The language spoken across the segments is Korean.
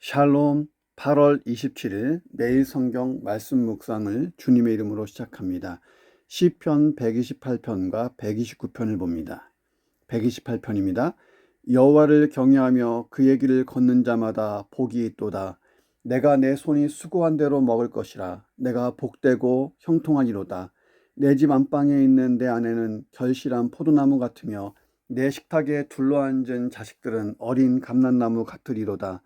샬롬. 8월 27일 매일 성경 말씀 묵상을 주님의 이름으로 시작합니다. 시편 128편과 129편을 봅니다. 128편입니다. 여호와를 경외하며 그의 길을 걷는 자마다 복이 있도다. 내가 내 손이 수고한 대로 먹을 것이라. 내가 복되고 형통하리로다. 내 집 안방에 있는 내 아내는 결실한 포도나무 같으며 내 식탁에 둘러앉은 자식들은 어린 감람나무 같으리로다.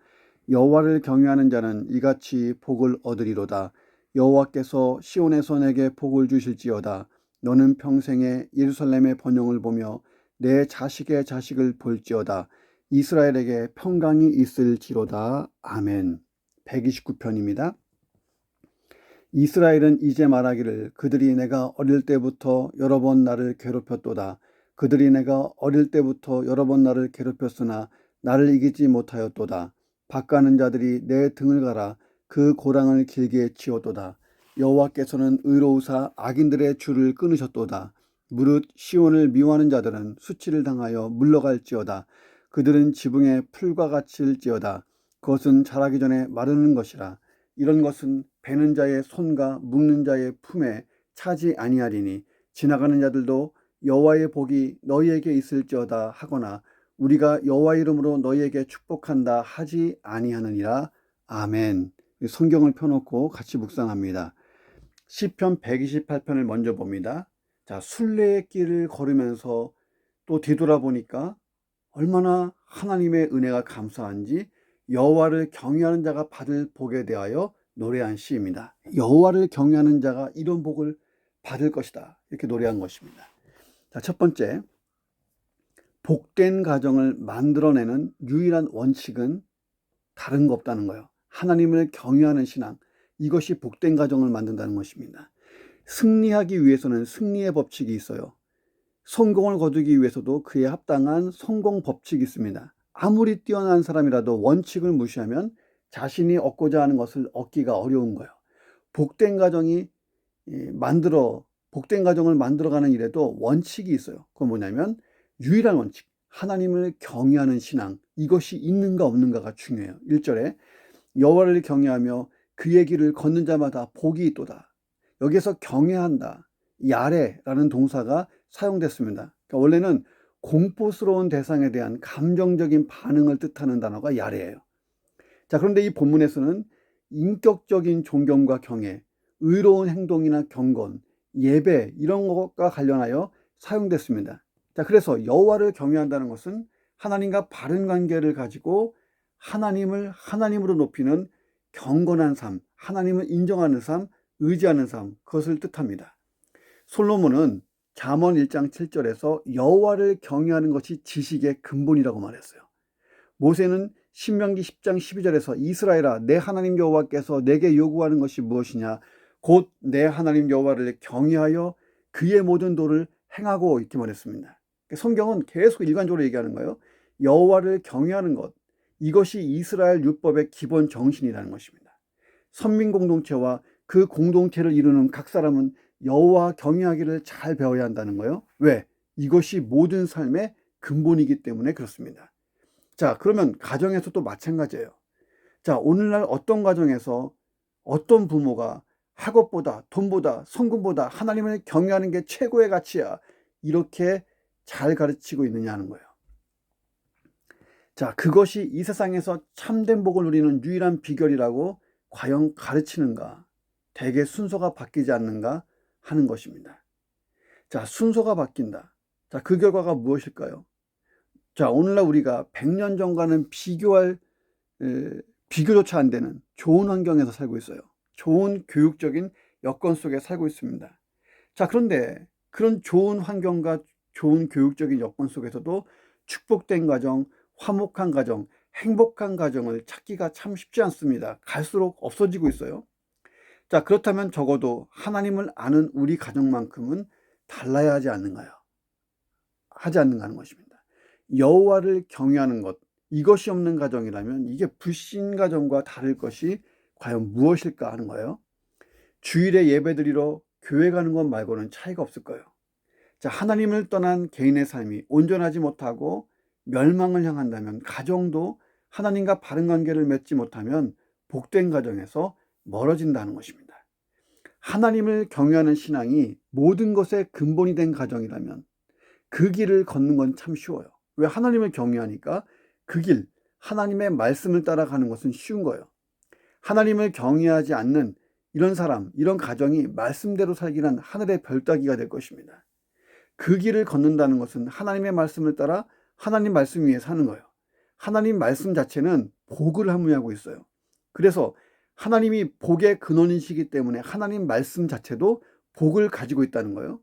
여호와를 경외하는 자는 이같이 복을 얻으리로다. 여호와께서 시온에서 내게 복을 주실지어다. 너는 평생에 예루살렘의 번영을 보며 내 자식의 자식을 볼지어다. 이스라엘에게 평강이 있을지로다. 아멘. 129편입니다. 이스라엘은 이제 말하기를 그들이 내가 어릴 때부터 여러 번 나를 괴롭혔도다. 그들이 내가 어릴 때부터 여러 번 나를 괴롭혔으나 나를 이기지 못하였도다. 밭가는 자들이 내 등을 갈아 그 고랑을 길게 치었도다. 여호와께서는 의로우사 악인들의 줄을 끊으셨도다. 무릇 시온을 미워하는 자들은 수치를 당하여 물러갈지어다. 그들은 지붕에 풀과 같을지어다. 그것은 자라기 전에 마르는 것이라. 이런 것은 베는 자의 손과 묶는 자의 품에 차지 아니하리니 지나가는 자들도 여호와의 복이 너희에게 있을지어다 하거나 우리가 여호와 이름으로 너희에게 축복한다 하지 아니하느니라. 아멘. 성경을 펴놓고 같이 묵상합니다. 시편 128편을 먼저 봅니다. 자, 순례의 길을 걸으면서 또 뒤돌아보니까 얼마나 하나님의 은혜가 감사한지 여호와를 경외하는 자가 받을 복에 대하여 노래한 시입니다. 여호와를 경외하는 자가 이런 복을 받을 것이다, 이렇게 노래한 것입니다. 자, 첫 번째, 복된 가정을 만들어내는 유일한 원칙은 다른 거 없다는 거예요. 하나님을 경외하는 신앙, 이것이 복된 가정을 만든다는 것입니다. 승리하기 위해서는 승리의 법칙이 있어요. 성공을 거두기 위해서도 그에 합당한 성공 법칙이 있습니다. 아무리 뛰어난 사람이라도 원칙을 무시하면 자신이 얻고자 하는 것을 얻기가 어려운 거예요. 복된 가정을 만들어가는 일에도 원칙이 있어요. 그건 뭐냐면 유일한 원칙, 하나님을 경외하는 신앙, 이것이 있는가 없는가가 중요해요. 1절에 여호와를 경외하며 그의 길을 걷는 자마다 복이 있도다. 여기서 경외한다, 야레라는 동사가 사용됐습니다. 그러니까 원래는 공포스러운 대상에 대한 감정적인 반응을 뜻하는 단어가 야레예요. 자, 그런데 이 본문에서는 인격적인 존경과 경외, 의로운 행동이나 경건, 예배, 이런 것과 관련하여 사용됐습니다. 자, 그래서 여호와를 경외한다는 것은 하나님과 바른 관계를 가지고 하나님을 하나님으로 높이는 경건한 삶, 하나님을 인정하는 삶, 의지하는 삶, 그것을 뜻합니다. 솔로몬은 잠언 1장 7절에서 여호와를 경외하는 것이 지식의 근본이라고 말했어요. 모세는 신명기 10장 12절에서 이스라엘아, 내 하나님 여호와께서 내게 요구하는 것이 무엇이냐, 곧 내 하나님 여호와를 경외하여 그의 모든 도를 행하고, 이렇게 말했습니다. 성경은 계속 일관적으로 얘기하는 거예요. 여호와를 경외하는 것, 이것이 이스라엘 율법의 기본 정신이라는 것입니다. 선민 공동체와 그 공동체를 이루는 각 사람은 여호와 경외하기를 잘 배워야 한다는 거예요. 왜? 이것이 모든 삶의 근본이기 때문에 그렇습니다. 자, 그러면 가정에서도 마찬가지예요. 자, 오늘날 어떤 가정에서 어떤 부모가 학업보다, 돈보다, 성공보다 하나님을 경외하는 게 최고의 가치야, 이렇게 잘 가르치고 있느냐 하는 거예요. 자, 그것이 이 세상에서 참된 복을 누리는 유일한 비결이라고 과연 가르치는가? 대개 순서가 바뀌지 않는가 하는 것입니다. 자, 순서가 바뀐다. 자, 그 결과가 무엇일까요? 자, 오늘날 우리가 100년 전과는 비교조차 안 되는 좋은 환경에서 살고 있어요. 좋은 교육적인 여건 속에 살고 있습니다. 자, 그런데 그런 좋은 환경과 좋은 교육적인 여건 속에서도 축복된 가정, 화목한 가정, 행복한 가정을 찾기가 참 쉽지 않습니다. 갈수록 없어지고 있어요. 자, 그렇다면 적어도 하나님을 아는 우리 가정만큼은 달라야 하지 않는가 하는 것입니다. 여호와를 경외하는 것, 이것이 없는 가정이라면 이게 불신 가정과 다를 것이 과연 무엇일까 하는 거예요. 주일에 예배드리러 교회 가는 것 말고는 차이가 없을 거예요. 자, 하나님을 떠난 개인의 삶이 온전하지 못하고 멸망을 향한다면 가정도 하나님과 바른 관계를 맺지 못하면 복된 가정에서 멀어진다는 것입니다. 하나님을 경외하는 신앙이 모든 것의 근본이 된 가정이라면 그 길을 걷는 건 참 쉬워요. 왜? 하나님을 경외하니까 그 길, 하나님의 말씀을 따라가는 것은 쉬운 거예요. 하나님을 경외하지 않는 이런 사람, 이런 가정이 말씀대로 살기란 하늘의 별 따기가 될 것입니다. 그 길을 걷는다는 것은 하나님의 말씀을 따라 하나님 말씀 위에 사는 거예요. 하나님 말씀 자체는 복을 함유하고 있어요. 그래서 하나님이 복의 근원이시기 때문에 하나님 말씀 자체도 복을 가지고 있다는 거예요.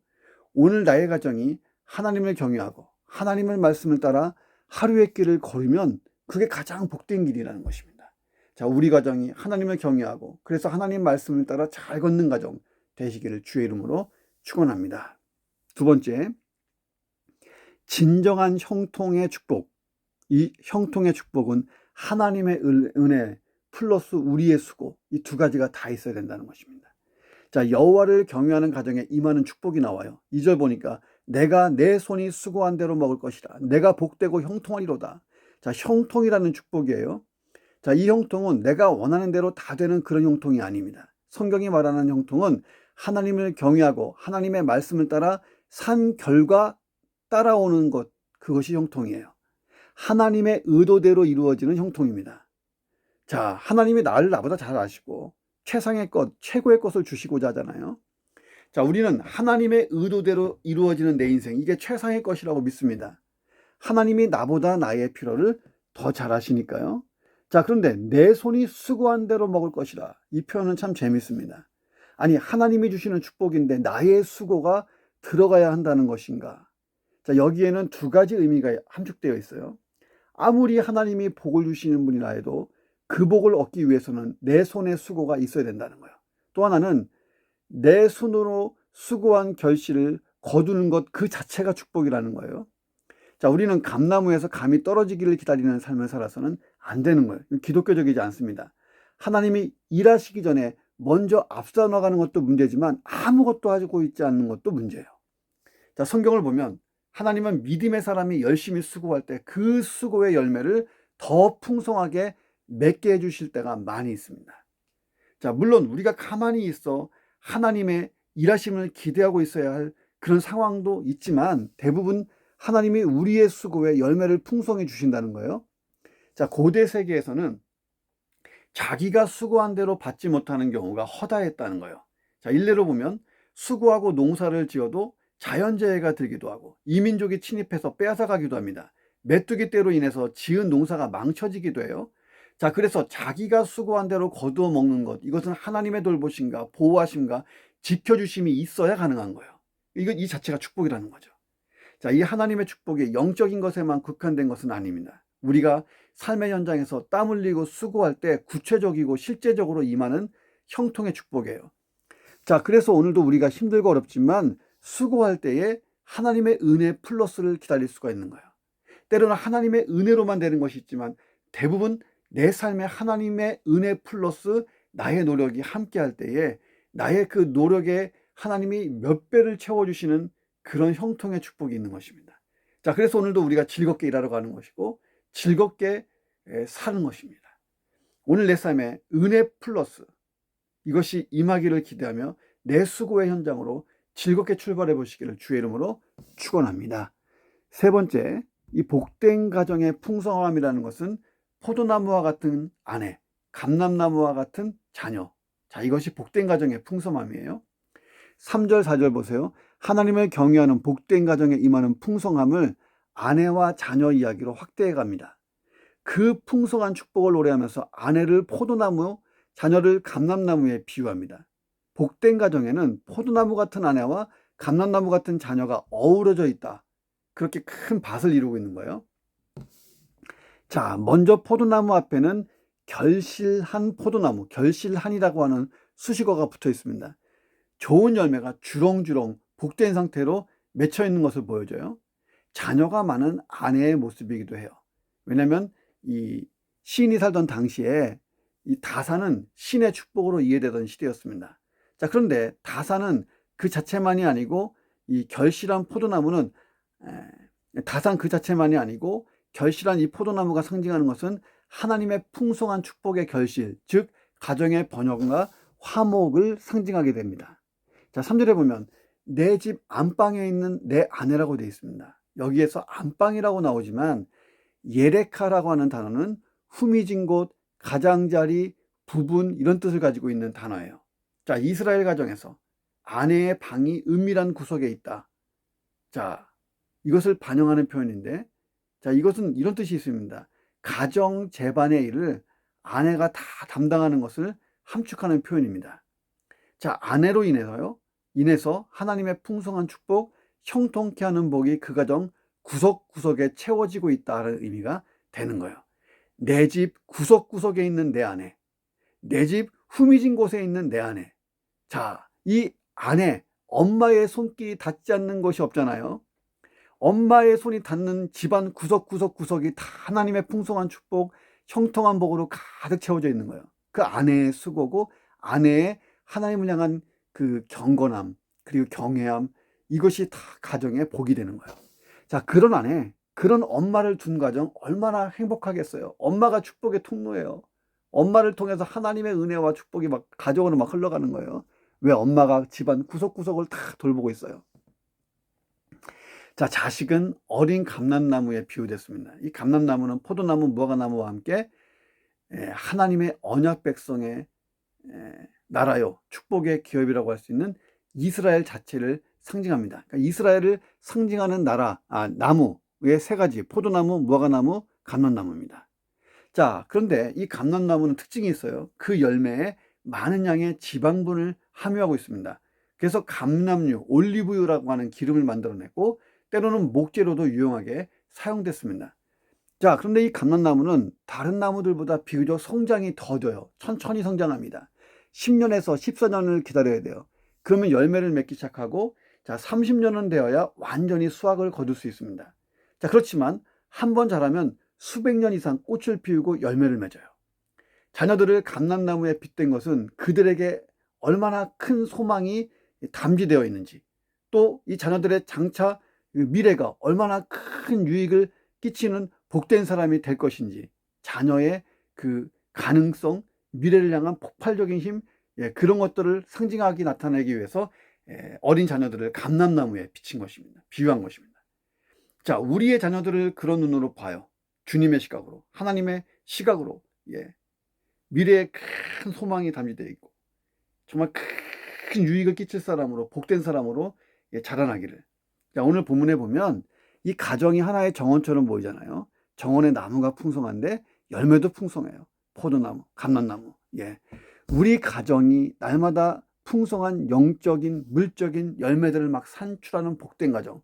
오늘 나의 가정이 하나님을 경외하고 하나님의 말씀을 따라 하루의 길을 걸으면 그게 가장 복된 길이라는 것입니다. 자, 우리 가정이 하나님을 경외하고 그래서 하나님 말씀을 따라 잘 걷는 가정 되시기를 주의 이름으로 축원합니다. 두 번째, 진정한 형통의 축복. 이 형통의 축복은 하나님의 은혜 플러스 우리의 수고, 이 두 가지가 다 있어야 된다는 것입니다. 자, 여호와를 경외하는 가정에 임하는 축복이 나와요. 2절 보니까 내가 내 손이 수고한 대로 먹을 것이라. 내가 복되고 형통하리로다. 자, 형통이라는 축복이에요. 자, 이 형통은 내가 원하는 대로 다 되는 그런 형통이 아닙니다. 성경이 말하는 형통은 하나님을 경외하고 하나님의 말씀을 따라 산 결과 따라오는 것, 그것이 형통이에요. 하나님의 의도대로 이루어지는 형통입니다. 자, 하나님이 나를 나보다 잘 아시고 최상의 것, 최고의 것을 주시고자 하잖아요. 자, 우리는 하나님의 의도대로 이루어지는 내 인생, 이게 최상의 것이라고 믿습니다. 하나님이 나보다 나의 필요를 더 잘 아시니까요. 자, 그런데 내 손이 수고한 대로 먹을 것이라. 이 표현은 참 재밌습니다. 아니, 하나님이 주시는 축복인데 나의 수고가 들어가야 한다는 것인가? 자, 여기에는 두 가지 의미가 함축되어 있어요. 아무리 하나님이 복을 주시는 분이라 해도 그 복을 얻기 위해서는 내 손에 수고가 있어야 된다는 거예요. 또 하나는 내 손으로 수고한 결실을 거두는 것 그 자체가 축복이라는 거예요. 자, 우리는 감나무에서 감이 떨어지기를 기다리는 삶을 살아서는 안 되는 거예요. 기독교적이지 않습니다. 하나님이 일하시기 전에 먼저 앞서 나가는 것도 문제지만 아무것도 하고 있지 않는 것도 문제예요. 자, 성경을 보면 하나님은 믿음의 사람이 열심히 수고할 때 그 수고의 열매를 더 풍성하게 맺게 해주실 때가 많이 있습니다. 자, 물론 우리가 가만히 있어 하나님의 일하심을 기대하고 있어야 할 그런 상황도 있지만 대부분 하나님이 우리의 수고의 열매를 풍성해 주신다는 거예요. 자, 고대 세계에서는 자기가 수고한 대로 받지 못하는 경우가 허다했다는 거예요. 자, 일례로 보면 수고하고 농사를 지어도 자연재해가 들기도 하고 이민족이 침입해서 빼앗아가기도 합니다. 메뚜기 떼로 인해서 지은 농사가 망쳐지기도 해요. 자, 그래서 자기가 수고한 대로 거두어 먹는 것, 이것은 하나님의 돌보심과 보호하심과 지켜주심이 있어야 가능한 거예요. 이 자체가 축복이라는 거죠. 자, 이 하나님의 축복이 영적인 것에만 국한된 것은 아닙니다. 우리가 삶의 현장에서 땀 흘리고 수고할 때 구체적이고 실제적으로 임하는 형통의 축복이에요. 자, 그래서 오늘도 우리가 힘들고 어렵지만 수고할 때에 하나님의 은혜 플러스를 기다릴 수가 있는 거예요. 때로는 하나님의 은혜로만 되는 것이 있지만 대부분 내 삶에 하나님의 은혜 플러스 나의 노력이 함께할 때에 나의 그 노력에 하나님이 몇 배를 채워주시는 그런 형통의 축복이 있는 것입니다. 자, 그래서 오늘도 우리가 즐겁게 일하러 가는 것이고 즐겁게 사는 것입니다. 오늘 내 삶에 은혜 플러스 이것이 임하기를 기대하며 내 수고의 현장으로 즐겁게 출발해 보시기를 주의 이름으로 축원합니다. 세 번째, 이 복된 가정의 풍성함이라는 것은 포도나무와 같은 아내, 감람나무와 같은 자녀. 자, 이것이 복된 가정의 풍성함이에요. 3절, 4절 보세요. 하나님을 경외하는 복된 가정에 임하는 풍성함을 아내와 자녀 이야기로 확대해 갑니다. 그 풍성한 축복을 노래하면서 아내를 포도나무, 자녀를 감람나무에 비유합니다. 복된 가정에는 포도나무 같은 아내와 감람나무 같은 자녀가 어우러져 있다. 그렇게 큰 밭을 이루고 있는 거예요. 자, 먼저 포도나무 앞에는 결실한 포도나무, 결실한이라고 하는 수식어가 붙어 있습니다. 좋은 열매가 주렁주렁 복된 상태로 맺혀 있는 것을 보여줘요. 자녀가 많은 아내의 모습이기도 해요. 왜냐하면 이 시인이 살던 당시에 이 다산은 신의 축복으로 이해되던 시대였습니다. 자, 그런데 다산은 그 자체만이 아니고 이 결실한 포도나무는 다산 그 자체만이 아니고 결실한 이 포도나무가 상징하는 것은 하나님의 풍성한 축복의 결실, 즉 가정의 번영과 화목을 상징하게 됩니다. 자, 3절에 보면 내 집 안방에 있는 내 아내라고 되어 있습니다. 여기에서 안방이라고 나오지만 예레카라고 하는 단어는 후미진 곳, 가장자리, 부분 이런 뜻을 가지고 있는 단어예요. 자, 이스라엘 가정에서 아내의 방이 은밀한 구석에 있다. 자, 이것을 반영하는 표현인데, 자, 이것은 이런 뜻이 있습니다. 가정 재반의 일을 아내가 다 담당하는 것을 함축하는 표현입니다. 자, 아내로 인해서 하나님의 풍성한 축복, 형통케 하는 복이 그 가정 구석구석에 채워지고 있다는 의미가 되는 거예요. 내 집 구석구석에 있는 내 아내, 내 집 후미진 곳에 있는 내 아내. 자, 이 아내, 엄마의 손길이 닿지 않는 것이 없잖아요. 엄마의 손이 닿는 집안 구석구석구석이 다 하나님의 풍성한 축복, 형통한 복으로 가득 채워져 있는 거예요. 그 아내의 수고고 아내의 하나님을 향한 그 경건함 그리고 경외함, 이것이 다 가정의 복이 되는 거예요. 자, 그런 아내, 그런 엄마를 둔 가정 얼마나 행복하겠어요. 엄마가 축복의 통로예요. 엄마를 통해서 하나님의 은혜와 축복이 막 가정으로 막 흘러가는 거예요. 왜? 엄마가 집안 구석구석을 다 돌보고 있어요. 자, 자식은 어린 감람나무에 비유됐습니다. 이 감람나무는 포도나무, 무화과나무와 함께 하나님의 언약 백성의 나라요, 축복의 기업이라고 할 수 있는 이스라엘 자체를 상징합니다. 그러니까 이스라엘을 상징하는 나무의 세 가지, 포도나무, 무화과나무, 감람나무입니다. 자, 그런데 이 감람나무는 특징이 있어요. 그 열매에 많은 양의 지방분을 함유하고 있습니다. 그래서 감람유, 올리브유라고 하는 기름을 만들어냈고 때로는 목재로도 유용하게 사용됐습니다. 자, 그런데 이 감람나무는 다른 나무들보다 비교적 성장이 더뎌요. 천천히 성장합니다. 10년에서 14년을 기다려야 돼요. 그러면 열매를 맺기 시작하고, 자, 30년은 되어야 완전히 수확을 거둘 수 있습니다. 자, 그렇지만 한번 자라면 수백 년 이상 꽃을 피우고 열매를 맺어요. 자녀들을 감람나무에 빗댄 것은 그들에게 얼마나 큰 소망이 담지되어 있는지, 또 이 자녀들의 장차 미래가 얼마나 큰 유익을 끼치는 복된 사람이 될 것인지, 자녀의 그 가능성, 미래를 향한 폭발적인 힘, 그런 것들을 상징하게 나타내기 위해서 어린 자녀들을 감람나무에 비친 것입니다. 비유한 것입니다. 자, 우리의 자녀들을 그런 눈으로 봐요. 주님의 시각으로, 하나님의 시각으로, 미래에 큰 소망이 담겨져 있고 정말 큰 유익을 끼칠 사람으로, 복된 사람으로 자라나기를. 자, 오늘 본문에 보면 이 가정이 하나의 정원처럼 보이잖아요. 정원의 나무가 풍성한데 열매도 풍성해요. 포도나무, 감람나무. 우리 가정이 날마다 풍성한 영적인, 물적인 열매들을 막 산출하는 복된 가정.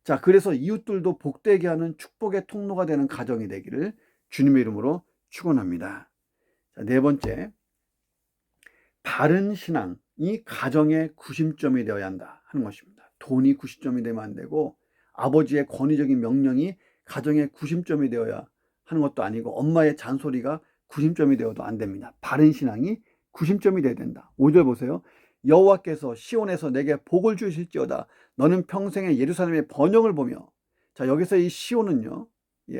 자, 그래서 이웃들도 복되게 하는 축복의 통로가 되는 가정이 되기를 주님의 이름으로 축원합니다. 자, 네 번째, 바른 신앙이 가정의 구심점이 되어야 한다 하는 것입니다. 돈이 구심점이 되면 안 되고, 아버지의 권위적인 명령이 가정의 구심점이 되어야 하는 것도 아니고, 엄마의 잔소리가 구심점이 되어도 안 됩니다. 바른 신앙이 구심점이 되어야 된다. 5절 보세요. 여호와께서 시온에서 내게 복을 주실지어다. 너는 평생에 예루살렘의 번영을 보며. 자, 여기서 이 시온은요,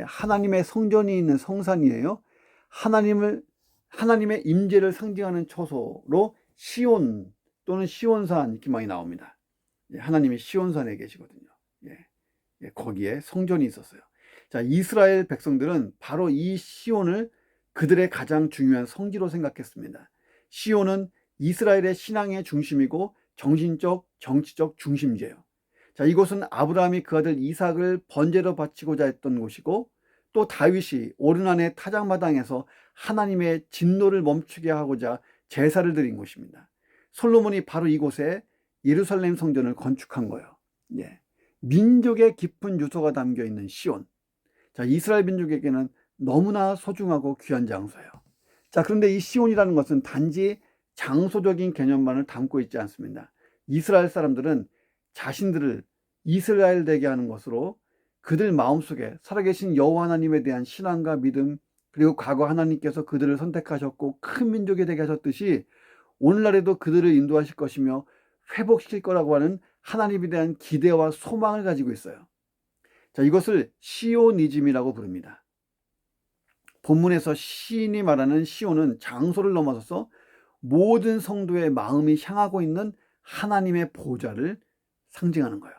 하나님의 성전이 있는 성산이에요. 하나님의 임재를 상징하는 처소로 시온 또는 시온산 이렇게 많이 나옵니다. 하나님이 시온산에 계시거든요. 거기에 성전이 있었어요. 자, 이스라엘 백성들은 바로 이 시온을 그들의 가장 중요한 성지로 생각했습니다. 시온은 이스라엘의 신앙의 중심이고 정신적, 정치적 중심지예요. 자, 이곳은 아브라함이 그 아들 이삭을 번제로 바치고자 했던 곳이고, 또 다윗이 오르난의 타작마당에서 하나님의 진노를 멈추게 하고자 제사를 드린 곳입니다. 솔로몬이 바로 이곳에 예루살렘 성전을 건축한 거예요. 민족의 깊은 유서가 담겨 있는 시온. 자, 이스라엘 민족에게는 너무나 소중하고 귀한 장소예요. 자, 그런데 이 시온이라는 것은 단지 장소적인 개념만을 담고 있지 않습니다. 이스라엘 사람들은 자신들을 이스라엘 되게 하는 것으로 그들 마음속에 살아계신 여호와 하나님에 대한 신앙과 믿음, 그리고 과거 하나님께서 그들을 선택하셨고 큰 민족이 되게 하셨듯이 오늘날에도 그들을 인도하실 것이며 회복시킬 거라고 하는 하나님에 대한 기대와 소망을 가지고 있어요. 자, 이것을 시오니즘이라고 부릅니다. 본문에서 시인이 말하는 시온은 장소를 넘어서서 모든 성도의 마음이 향하고 있는 하나님의 보좌를 상징하는 거예요.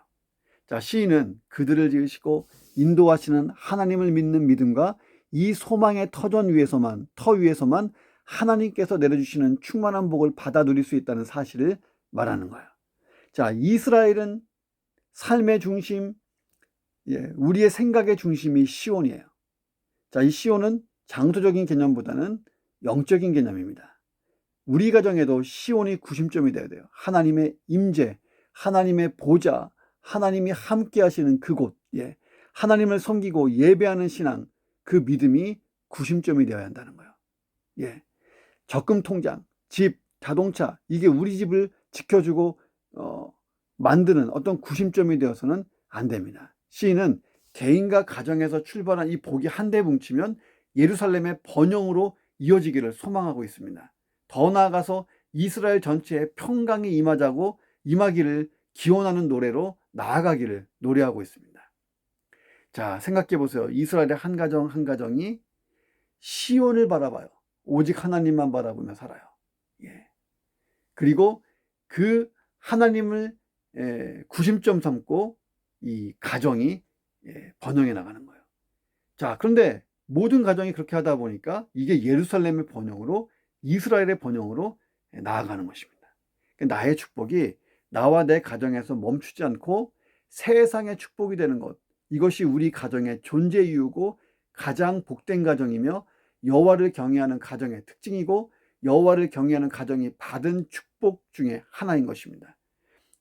자, 시인은 그들을 지으시고 인도하시는 하나님을 믿는 믿음과 이 소망의 터 위에서만 하나님께서 내려주시는 충만한 복을 받아 누릴 수 있다는 사실을 말하는 거예요. 자, 이스라엘은 삶의 중심, 우리의 생각의 중심이 시온이에요. 자, 이 시온은 장소적인 개념보다는 영적인 개념입니다. 우리 가정에도 시온이 구심점이 되어야 돼요. 하나님의 임재, 하나님의 보좌, 하나님이 함께 하시는 그곳, 하나님을 섬기고 예배하는 신앙, 그 믿음이 구심점이 되어야 한다는 거예요. 적금 통장, 집, 자동차, 이게 우리 집을 지켜주고 만드는 어떤 구심점이 되어서는 안 됩니다. 시인은 개인과 가정에서 출발한 이 복이 한데 뭉치면 예루살렘의 번영으로 이어지기를 소망하고 있습니다. 더 나아가서 이스라엘 전체에 평강이 임하기를 기원하는 노래로 나아가기를 노래하고 있습니다. 자, 생각해 보세요. 이스라엘의 한 가정 한 가정이 시온을 바라봐요. 오직 하나님만 바라보며 살아요. 그리고 그 하나님을 구심점 삼고 이 가정이 번영해 나가는 거예요. 자, 그런데 모든 가정이 그렇게 하다 보니까 이게 예루살렘의 번영으로, 이스라엘의 번영으로 나아가는 것입니다. 나의 축복이 나와 내 가정에서 멈추지 않고 세상의 축복이 되는 것, 이것이 우리 가정의 존재 이유고 가장 복된 가정이며 여호와를 경외하는 가정의 특징이고 여호와를 경외하는 가정이 받은 축복 중에 하나인 것입니다.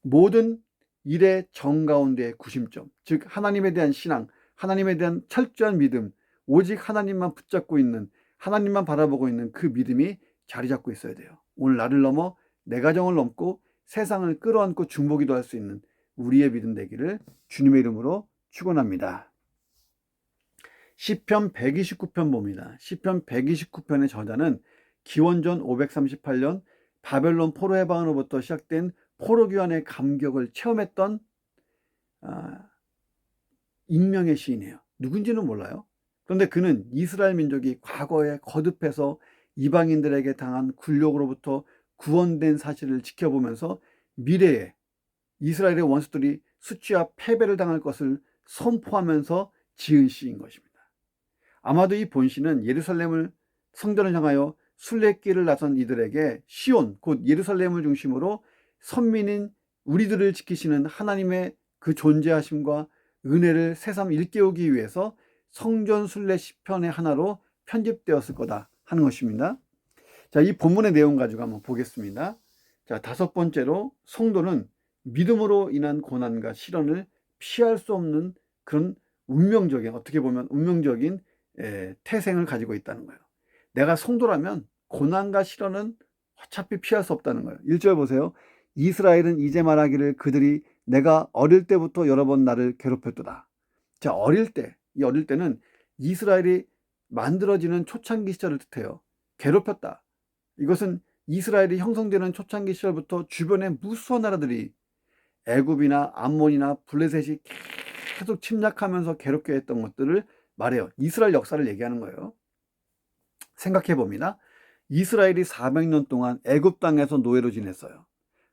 모든 일의 정가운데의 구심점, 즉 하나님에 대한 신앙, 하나님에 대한 철저한 믿음, 오직 하나님만 붙잡고 있는, 하나님만 바라보고 있는 그 믿음이 자리 잡고 있어야 돼요. 오늘 나를 넘어 내 가정을 넘고 세상을 끌어안고 중보기도 할 수 있는 우리의 믿음 되기를 주님의 이름으로 축원합니다. 시편 129편 봅니다. 시편 129편의 저자는 기원전 538년 바벨론 포로 해방으로부터 시작된 포로기환의 감격을 체험했던 익명의 시인이에요. 누군지는 몰라요. 그런데 그는 이스라엘 민족이 과거에 거듭해서 이방인들에게 당한 굴욕으로부터 구원된 사실을 지켜보면서 미래에 이스라엘의 원수들이 수치와 패배를 당할 것을 선포하면서 지은 시인 것입니다. 아마도 이 본시는 예루살렘을 성전을 향하여 순례길을 나선 이들에게 시온, 곧 예루살렘을 중심으로 선민인 우리들을 지키시는 하나님의 그 존재하심과 은혜를 새삼 일깨우기 위해서 성전 순례 시편의 하나로 편집되었을 거다 하는 것입니다. 자, 이 본문의 내용 가지고 한번 보겠습니다. 자, 다섯 번째로 성도는 믿음으로 인한 고난과 시련을 피할 수 없는 그런 운명적인, 어떻게 보면 운명적인 태생을 가지고 있다는 거예요. 내가 성도라면 고난과 시련은 어차피 피할 수 없다는 거예요. 1절 보세요. 이스라엘은 이제 말하기를 그들이 내가 어릴 때부터 여러 번 나를 괴롭혔도다. 자, 이 어릴 때는 이스라엘이 만들어지는 초창기 시절을 뜻해요. 괴롭혔다. 이것은 이스라엘이 형성되는 초창기 시절부터 주변의 무수한 나라들이 애굽이나 암몬이나 블레셋이 계속 침략하면서 괴롭게 했던 것들을 말해요. 이스라엘 역사를 얘기하는 거예요. 생각해 봅니다. 이스라엘이 400년 동안 애굽 땅에서 노예로 지냈어요.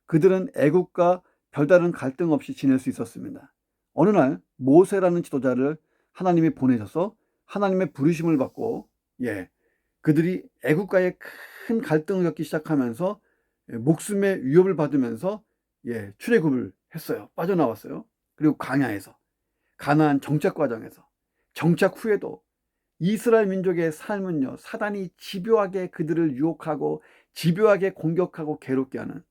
그들은 애굽과 별다른 갈등 없이 지낼 수 있었습니다. 어느 날 모세라는 지도자를 하나님이 보내셔서 하나님의 부르심을 받고 그들이 애굽과의 큰 갈등을 겪기 시작하면서 목숨의 위협을 받으면서 출애굽을 했어요. 빠져나왔어요. 그리고 광야에서, 가나안 정착 과정에서, 정착 후에도 이스라엘 민족의 삶은요, 사단이 집요하게 그들을 유혹하고 집요하게 공격하고 괴롭게 하는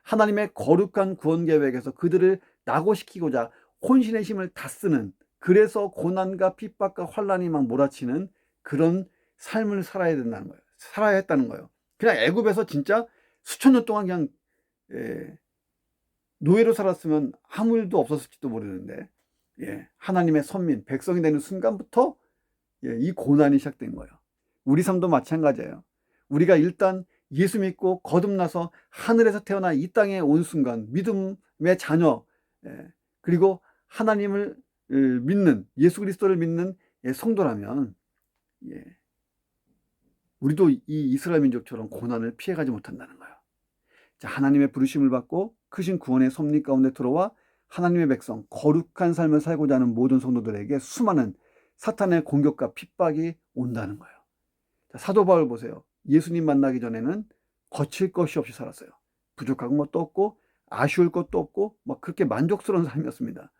하나님의 거룩한 구원 계획에서 그들을 낙오시키고자 혼신의 힘을 다 쓰는, 그래서 고난과 핍박과 환란이 막 몰아치는 그런 삶을 살아야 된다는 거예요. 살아야 했다는 거예요. 그냥 애굽에서 진짜 수천 년 동안 그냥 노예로 살았으면 아무 일도 없었을지도 모르는데 하나님의 선민, 백성이 되는 순간부터 이 고난이 시작된 거예요. 우리 삶도 마찬가지예요. 우리가 일단 예수 믿고 거듭나서 하늘에서 태어나 이 땅에 온 순간 믿음의 자녀, 그리고 하나님을 믿는, 예수 그리스도를 믿는 성도라면 우리도 이 이스라엘 민족처럼 고난을 피해가지 못한다는 거예요. 자, 하나님의 부르심을 받고 크신 구원의 섭리 가운데 들어와 하나님의 백성, 거룩한 삶을 살고자 하는 모든 성도들에게 수많은 사탄의 공격과 핍박이 온다는 거예요. 자, 사도 바울 보세요. 예수님 만나기 전에는 거칠 것이 없이 살았어요. 부족한 것도 없고 아쉬울 것도 없고 막 그렇게 만족스러운 삶이었습니다.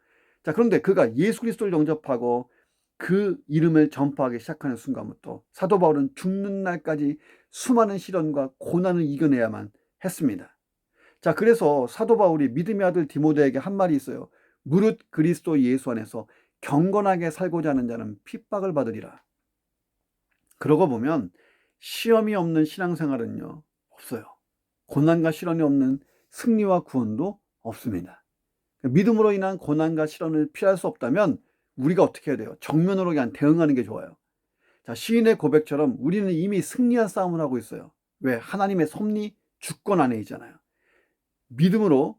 자, 그런데 그가 예수 그리스도를 영접하고 그 이름을 전파하기 시작하는 순간부터 사도 바울은 죽는 날까지 수많은 시련과 고난을 이겨내야만 했습니다. 자, 그래서 사도 바울이 믿음의 아들 디모데에게 한 말이 있어요. 무릇 그리스도 예수 안에서 경건하게 살고자 하는 자는 핍박을 받으리라. 그러고 보면 시험이 없는 신앙생활은요, 없어요. 고난과 시련이 없는 승리와 구원도 없습니다. 믿음으로 인한 고난과 시련을 피할 수 없다면 우리가 어떻게 해야 돼요? 정면으로 그냥 대응하는 게 좋아요. 자, 시인의 고백처럼 우리는 이미 승리한 싸움을 하고 있어요. 왜? 하나님의 섭리 주권 안에 있잖아요. 믿음으로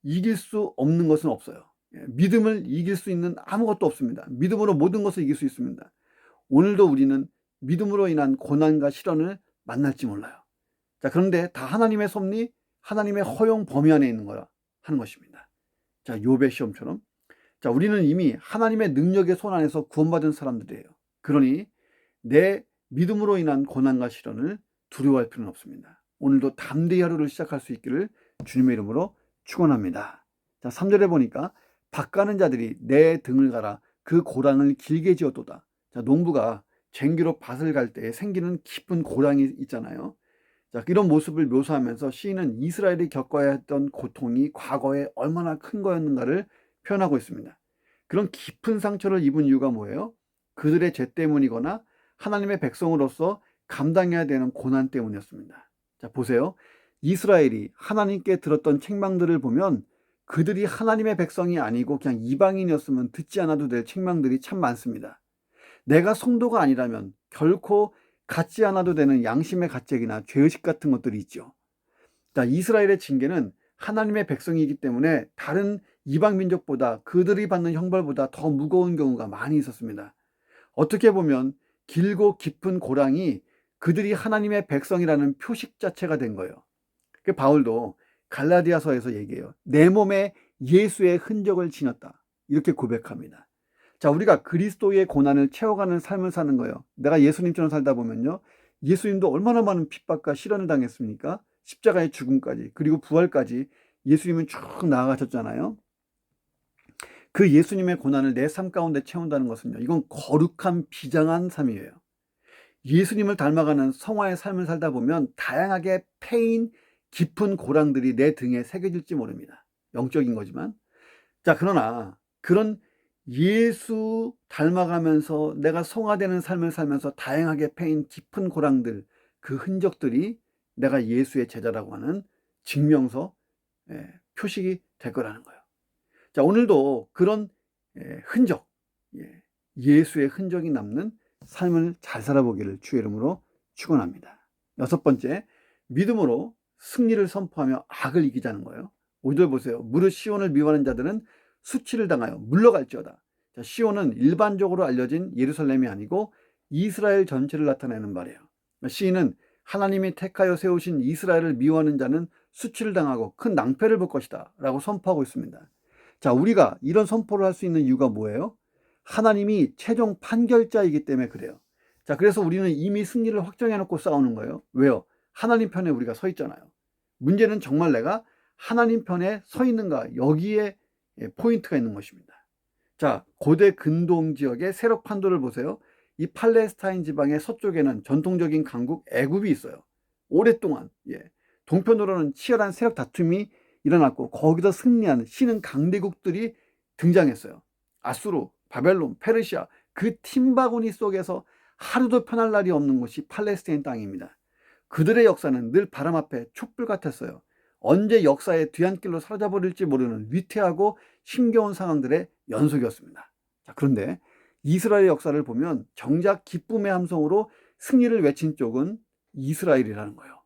이길 수 없는 것은 없어요. 믿음을 이길 수 있는 아무것도 없습니다. 믿음으로 모든 것을 이길 수 있습니다. 오늘도 우리는 믿음으로 인한 고난과 시련을 만날지 몰라요. 자, 그런데 다 하나님의 섭리, 하나님의 허용 범위 안에 있는 거라 하는 것입니다. 자, 욥의 시험처럼. 자, 우리는 이미 하나님의 능력의 손 안에서 구원받은 사람들이에요. 그러니 내 믿음으로 인한 고난과 시련을 두려워할 필요는 없습니다. 오늘도 담대히 하루를 시작할 수 있기를 주님의 이름으로 축원합니다. 자, 3절에 보니까 밭 가는 자들이 내 등을 갈아 그 고랑을 길게 지었도다. 자, 농부가 쟁기로 밭을 갈 때 생기는 깊은 고랑이 있잖아요. 자, 이런 모습을 묘사하면서 시인은 이스라엘이 겪어야 했던 고통이 과거에 얼마나 큰 거였는가를 표현하고 있습니다. 그런 깊은 상처를 입은 이유가 뭐예요? 그들의 죄 때문이거나 하나님의 백성으로서 감당해야 되는 고난 때문이었습니다. 자, 보세요. 이스라엘이 하나님께 들었던 책망들을 보면 그들이 하나님의 백성이 아니고 그냥 이방인이었으면 듣지 않아도 될 책망들이 참 많습니다. 내가 성도가 아니라면 결코 갖지 않아도 되는 양심의 가책이나 죄의식 같은 것들이 있죠. 자, 이스라엘의 징계는 하나님의 백성이기 때문에 다른 이방 민족보다 그들이 받는 형벌보다 더 무거운 경우가 많이 있었습니다. 어떻게 보면 길고 깊은 고랑이 그들이 하나님의 백성이라는 표식 자체가 된 거예요. 그 바울도 갈라디아서에서 얘기해요. 내 몸에 예수의 흔적을 지녔다. 이렇게 고백합니다. 자, 우리가 그리스도의 고난을 채워가는 삶을 사는 거예요. 내가 예수님처럼 살다 보면요. 예수님도 얼마나 많은 핍박과 시련을 당했습니까? 십자가의 죽음까지, 그리고 부활까지 예수님은 쭉 나아가셨잖아요. 그 예수님의 고난을 내 삶 가운데 채운다는 것은요. 이건 거룩한 비장한 삶이에요. 예수님을 닮아가는 성화의 삶을 살다 보면 다양하게 패인 깊은 고랑들이 내 등에 새겨질지 모릅니다. 영적인 거지만. 자, 그러나 그런 예수 닮아가면서 내가 성화되는 삶을 살면서 다양하게 패인 깊은 고랑들, 그 흔적들이 내가 예수의 제자라고 하는 증명서, 표식이 될 거라는 거예요. 자, 오늘도 그런 흔적, 예수의 흔적이 남는 삶을 잘 살아보기를 주의 이름으로 축원합니다. 6번째, 믿음으로 승리를 선포하며 악을 이기자는 거예요. 5절 보세요. 무릇 시온을 미워하는 자들은 수치를 당하여 물러갈지어다. 자, 시온은 일반적으로 알려진 예루살렘이 아니고 이스라엘 전체를 나타내는 말이에요. 시인은 하나님이 택하여 세우신 이스라엘을 미워하는 자는 수치를 당하고 큰 낭패를 볼 것이다 라고 선포하고 있습니다. 자, 우리가 이런 선포를 할 수 있는 이유가 뭐예요? 하나님이 최종 판결자이기 때문에 그래요. 자, 그래서 우리는 이미 승리를 확정해 놓고 싸우는 거예요. 왜요? 하나님 편에 우리가 서 있잖아요. 문제는 정말 내가 하나님 편에 서 있는가, 여기에 포인트가 있는 것입니다. 자, 고대 근동 지역의 세력 판도를 보세요. 이 팔레스타인 지방의 서쪽에는 전통적인 강국 애굽이 있어요. 오랫동안 동편으로는 치열한 세력 다툼이 일어났고 거기서 승리한 신흥 강대국들이 등장했어요. 아수르, 바벨론, 페르시아, 그 팀바구니 속에서 하루도 편할 날이 없는 곳이 팔레스타인 땅입니다. 그들의 역사는 늘 바람 앞에 촛불 같았어요. 언제 역사의 뒤안길로 사라져버릴지 모르는 위태하고 힘겨운 상황들의 연속이었습니다. 자, 그런데 이스라엘의 역사를 보면 정작 기쁨의 함성으로 승리를 외친 쪽은 이스라엘이라는 거예요.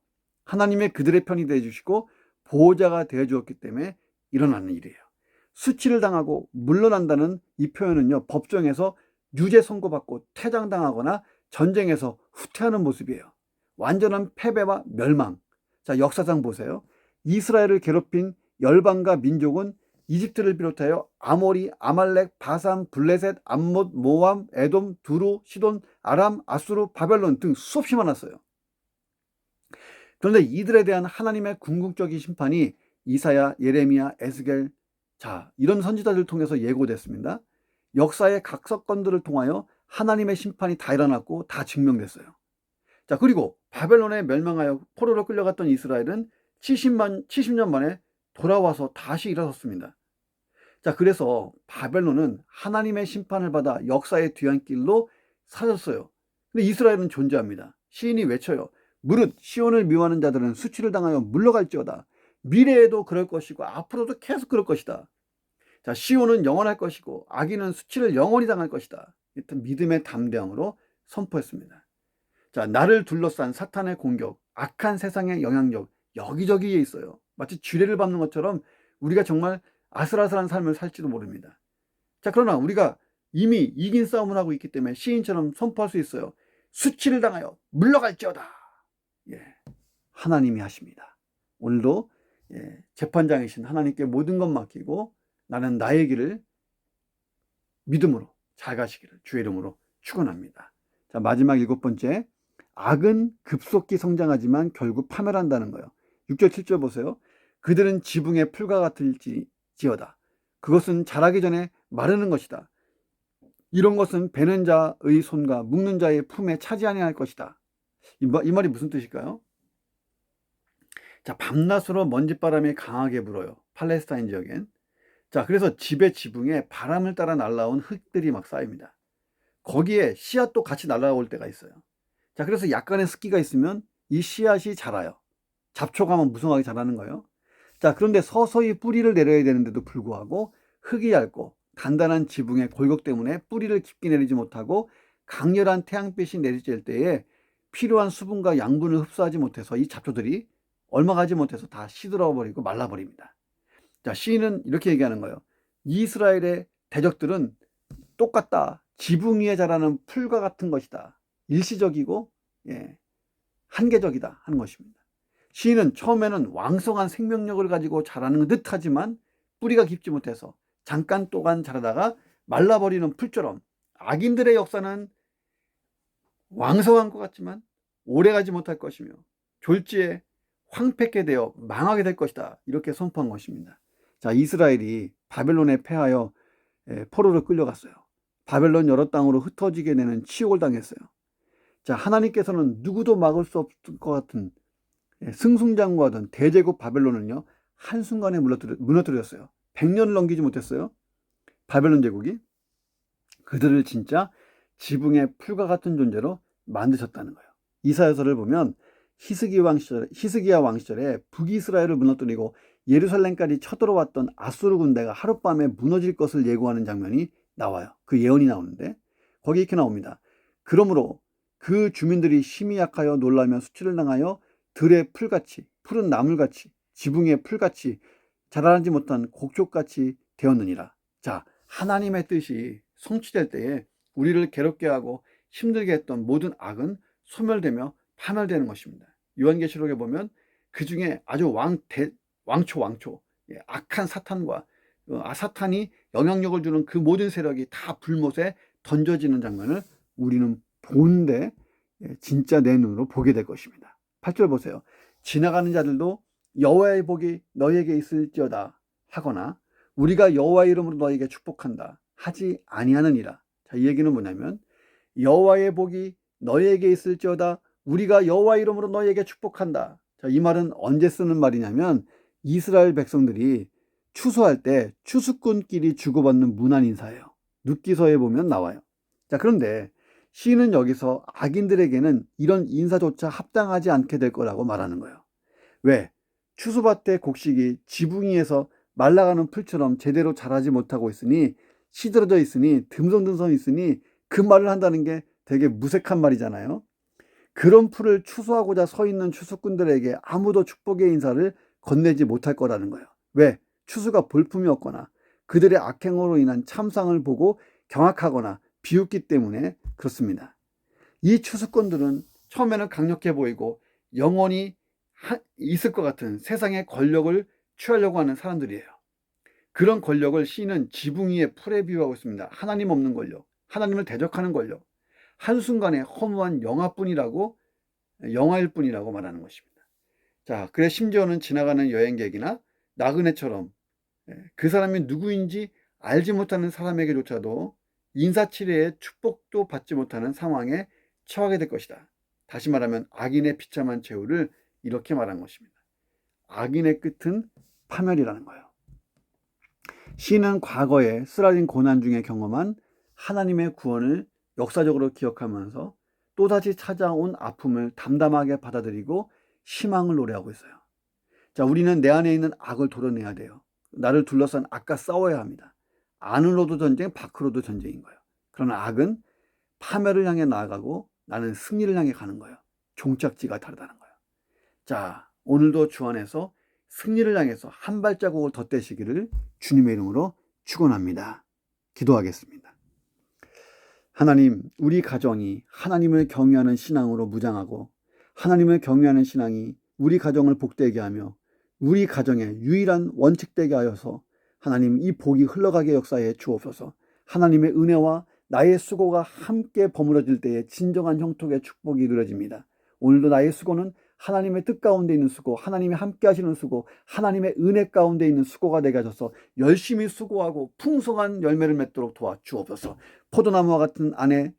하나님의 그들의 편이 되어주시고 보호자가 되어주었기 때문에 일어나는 일이에요. 수치를 당하고 물러난다는 이 표현은요, 법정에서 유죄 선고받고 퇴장당하거나 전쟁에서 후퇴하는 모습이에요. 완전한 패배와 멸망. 자, 역사상 보세요. 이스라엘을 괴롭힌 열방과 민족은 이집트를 비롯하여 아모리, 아말렉, 바산, 블레셋, 암못, 모함, 에돔, 두루, 시돈, 아람, 아수르, 바벨론 등 수없이 많았어요. 그런데 이들에 대한 하나님의 궁극적인 심판이 이사야, 예레미야, 에스겔, 자, 이런 선지자들을 통해서 예고됐습니다. 역사의 각 사건들을 통하여 하나님의 심판이 다 일어났고 다 증명됐어요. 자, 그리고 바벨론에 멸망하여 포로로 끌려갔던 이스라엘은 70년 만에 돌아와서 다시 일어섰습니다. 자, 그래서 바벨론은 하나님의 심판을 받아 역사의 뒤안길로 사라졌어요. 근데 이스라엘은 존재합니다. 시인이 외쳐요. 무릇 시온을 미워하는 자들은 수치를 당하여 물러갈지어다. 미래에도 그럴 것이고 앞으로도 계속 그럴 것이다. 자, 시온은 영원할 것이고 악인은 수치를 영원히 당할 것이다. 이런 믿음의 담대함으로 선포했습니다. 자, 나를 둘러싼 사탄의 공격, 악한 세상의 영향력 여기저기에 있어요. 마치 쥐레를 밟는 것처럼 우리가 정말 아슬아슬한 삶을 살지도 모릅니다. 자, 그러나 우리가 이미 이긴 싸움을 하고 있기 때문에 시인처럼 선포할 수 있어요. 수치를 당하여 물러갈지어다. 예, 하나님이 하십니다. 오늘도 재판장이신 하나님께 모든 것 맡기고 나는 나의 길을 믿음으로 잘 가시기를 주의 이름으로 축원합니다. 자, 마지막 7번째, 악은 급속히 성장하지만 결국 파멸한다는 거예요. 6절 7절 보세요. 그들은 지붕의 풀과 같을지어다. 그것은 자라기 전에 마르는 것이다. 이런 것은 베는 자의 손과 묶는 자의 품에 차지 아니할 것이다. 이 말이 무슨 뜻일까요? 자, 밤낮으로 먼지바람이 강하게 불어요. 팔레스타인 지역엔. 자, 그래서 집의 지붕에 바람을 따라 날아온 흙들이 막 쌓입니다. 거기에 씨앗도 같이 날아올 때가 있어요. 자, 그래서 약간의 습기가 있으면 이 씨앗이 자라요. 잡초가면 무성하게 자라는 거예요. 자, 그런데 서서히 뿌리를 내려야 되는데도 불구하고 흙이 얇고 단단한 지붕의 골격 때문에 뿌리를 깊게 내리지 못하고 강렬한 태양빛이 내리쬐을 때에 필요한 수분과 양분을 흡수하지 못해서 이 잡초들이 얼마 가지 못해서 다 시들어버리고 말라버립니다. 자, 시인은 이렇게 얘기하는 거예요. 이스라엘의 대적들은 똑같다. 지붕 위에 자라는 풀과 같은 것이다. 일시적이고 한계적이다 하는 것입니다. 시인은 처음에는 왕성한 생명력을 가지고 자라는 듯 하지만 뿌리가 깊지 못해서 잠깐 동안 자라다가 말라버리는 풀처럼 악인들의 역사는 왕성한 것 같지만 오래가지 못할 것이며 졸지에 황폐케 되어 망하게 될 것이다. 이렇게 선포한 것입니다. 자, 이스라엘이 바벨론에 패하여 포로로 끌려갔어요. 바벨론 여러 땅으로 흩어지게 되는 치욕을 당했어요. 자, 하나님께서는 누구도 막을 수 없을 것 같은 승승장구하던 대제국 바벨론은요, 한순간에 무너뜨렸어요. 100년을 넘기지 못했어요. 바벨론 제국이 그들을 진짜 지붕의 풀과 같은 존재로 만드셨다는 거예요. 이사야서를 보면 히스기야 왕 시절에 북이스라엘을 무너뜨리고 예루살렘까지 쳐들어왔던 아수르 군대가 하룻밤에 무너질 것을 예고하는 장면이 나와요. 그 예언이 나오는데 거기 이렇게 나옵니다. 그러므로 그 주민들이 힘이 약하여 놀라며 수치를 당하여 들의 풀같이, 푸른 나물같이, 지붕의 풀같이, 자라나지 못한 곡족같이 되었느니라. 자, 하나님의 뜻이 성취될 때에 우리를 괴롭게 하고 힘들게 했던 모든 악은 소멸되며 파멸되는 것입니다. 요한계시록에 보면 그 중에 아주 왕초 악한 사탄과 사탄이 영향력을 주는 그 모든 세력이 다 불못에 던져지는 장면을 우리는 보는데 진짜 내 눈으로 보게 될 것입니다. 8절 보세요. 지나가는 자들도 여호와의 복이 너에게 있을지어다 하거나 우리가 여호와의 이름으로 너에게 축복한다 하지 아니하느니라. 자, 이 얘기는 뭐냐면 여호와의 복이 너에게 있을지어다 우리가 여호와의 이름으로 너에게 축복한다. 자, 이 말은 언제 쓰는 말이냐면 이스라엘 백성들이 추수할 때 추수꾼끼리 주고받는 문안 인사예요. 룻기서에 보면 나와요. 자, 그런데 시인은 여기서 악인들에게는 이런 인사조차 합당하지 않게 될 거라고 말하는 거예요. 왜? 추수밭의 곡식이 지붕 위에서 말라가는 풀처럼 제대로 자라지 못하고 있으니 시들어져 있으니 듬성듬성 있으니 그 말을 한다는 게 되게 무색한 말이잖아요. 그런 풀을 추수하고자 서 있는 추수꾼들에게 아무도 축복의 인사를 건네지 못할 거라는 거예요. 왜? 추수가 볼품이 없거나 그들의 악행으로 인한 참상을 보고 경악하거나 비웃기 때문에 그렇습니다. 이 추수꾼들은 처음에는 강력해 보이고 영원히 있을 것 같은 세상의 권력을 취하려고 하는 사람들이에요. 그런 권력을 시인은 지붕 위의 풀에 비유하고 있습니다. 하나님 없는 권력, 하나님을 대적하는 권력, 한순간에 허무한 영화일 뿐이라고 말하는 것입니다. 자, 그래 심지어는 지나가는 여행객이나 나그네처럼 그 사람이 누구인지 알지 못하는 사람에게조차도 인사치레의 축복도 받지 못하는 상황에 처하게 될 것이다. 다시 말하면 악인의 비참한 최후를 이렇게 말한 것입니다. 악인의 끝은 파멸이라는 거예요. 시인은 과거에 쓰라린 고난 중에 경험한 하나님의 구원을 역사적으로 기억하면서 또다시 찾아온 아픔을 담담하게 받아들이고 희망을 노래하고 있어요. 자, 우리는 내 안에 있는 악을 도려내야 돼요. 나를 둘러싼 악과 싸워야 합니다. 안으로도 전쟁, 밖으로도 전쟁인 거예요. 그러나 악은 파멸을 향해 나아가고 나는 승리를 향해 가는 거예요. 종착지가 다르다는 거예요. 자, 오늘도 주 안에서 승리를 향해서 한 발자국을 덧대시기를 주님의 이름으로 축원합니다. 기도하겠습니다. 하나님, 우리 가정이 하나님을 경외하는 신앙으로 무장하고 하나님을 경외하는 신앙이 우리 가정을 복되게 하며 우리 가정의 유일한 원칙되게 하여서 하나님 이 복이 흘러가게 역사해 주옵소서. 하나님의 은혜와 나의 수고가 함께 버무려질 때에 진정한 형통의 축복이 이루어집니다. 오늘도 나의 수고는 하나님의 뜻 가운데 있는 수고, 하나님이 함께 하시는 수고, 하나님의 은혜 가운데 있는 수고가 되게 하셔서 열심히 수고하고 풍성한 열매를 맺도록 도와주옵소서. 포도나무와 같은 아내,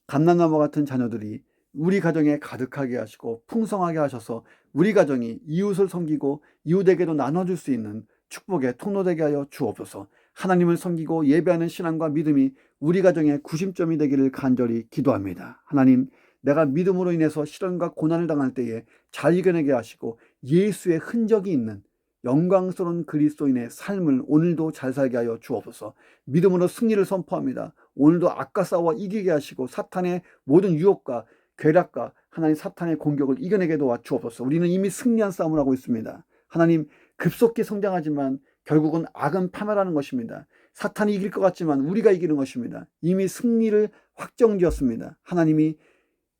감람나무와 같은 자녀들이 우리 가정에 가득하게 하시고 풍성하게 하셔서 우리 가정이 이웃을 섬기고 이웃에게도 나눠줄 수 있는 축복의 통로되게 하여 주옵소서. 하나님을 섬기고 예배하는 신앙과 믿음이 우리 가정의 구심점이 되기를 간절히 기도합니다. 하나님, 내가 믿음으로 인해서 시련과 고난을 당할 때에 잘 이겨내게 하시고 예수의 흔적이 있는 영광스러운 그리스도인의 삶을 오늘도 잘 살게 하여 주옵소서. 믿음으로 승리를 선포합니다. 오늘도 악과 싸워 이기게 하시고 사탄의 모든 유혹과 괴락과 하나님 사탄의 공격을 이겨내게 도와 주옵소서. 우리는 이미 승리한 싸움을 하고 있습니다. 하나님, 급속히 성장하지만 결국은 악은 파멸하는 것입니다. 사탄이 이길 것 같지만 우리가 이기는 것입니다. 이미 승리를 확정지었습니다. 하나님이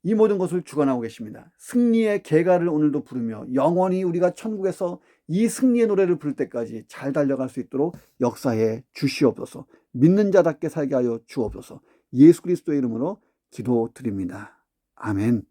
이 모든 것을 주관하고 계십니다. 승리의 계가를 오늘도 부르며 영원히 우리가 천국에서 이 승리의 노래를 부를 때까지 잘 달려갈 수 있도록 역사해 주시옵소서. 믿는 자답게 살게 하여 주옵소서. 예수 그리스도의 이름으로 기도드립니다. 아멘.